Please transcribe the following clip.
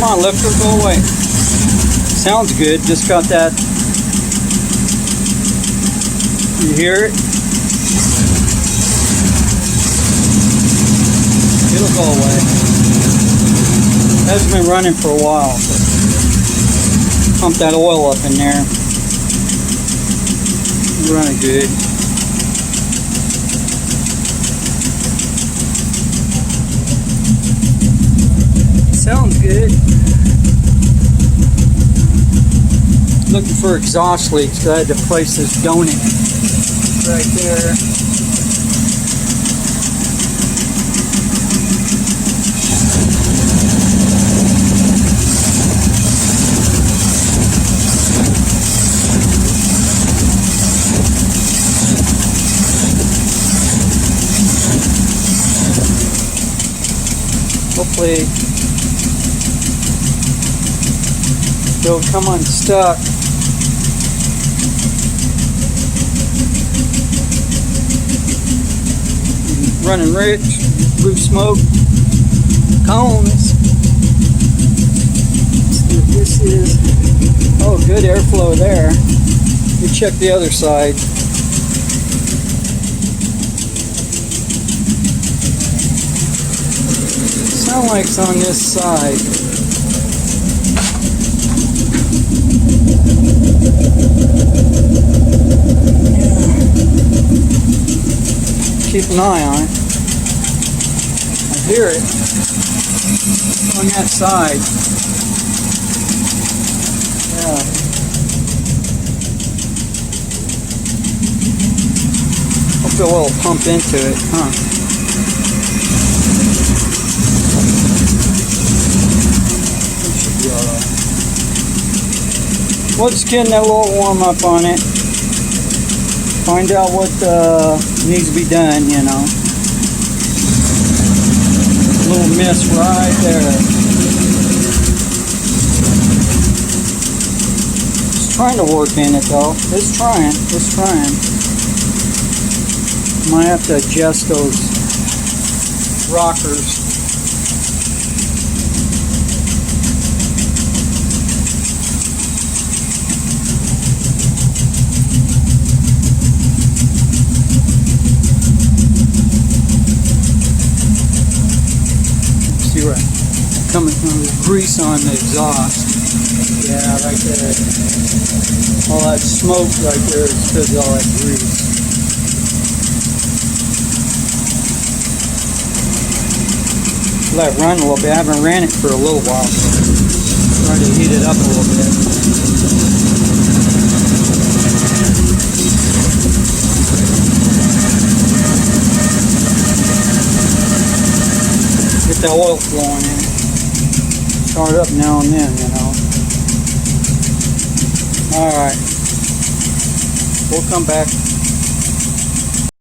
on, lifter, go away. Sounds good. Just got that. You hear it? It'll go away. That's been running for a while. Pump that oil up in there. Running good. Sounds good. Looking for exhaust leaks, so I had to place this donut right there. Hopefully it'll come unstuck. Running rich, blue smoke, cones. Let's see what this is. Oh, good airflow there. You check the other side. Sounds like it's on this side. Keep an eye on it. I hear it on that side. Yeah. Hope it will pump into it, huh? It should be alright. We'll just get a little warm up on it. Find out what needs to be done, you know. A little mist right there. Just trying to work in it though. It's trying. Might have to adjust those rockers. Coming from the grease on the exhaust. Yeah, right there. All that smoke right there is because of all that grease. Let it run a little bit. I haven't ran it for a little while. Trying to heat it up a little bit. Get that oil flowing in. Start up now and then, you know. Alright. We'll come back.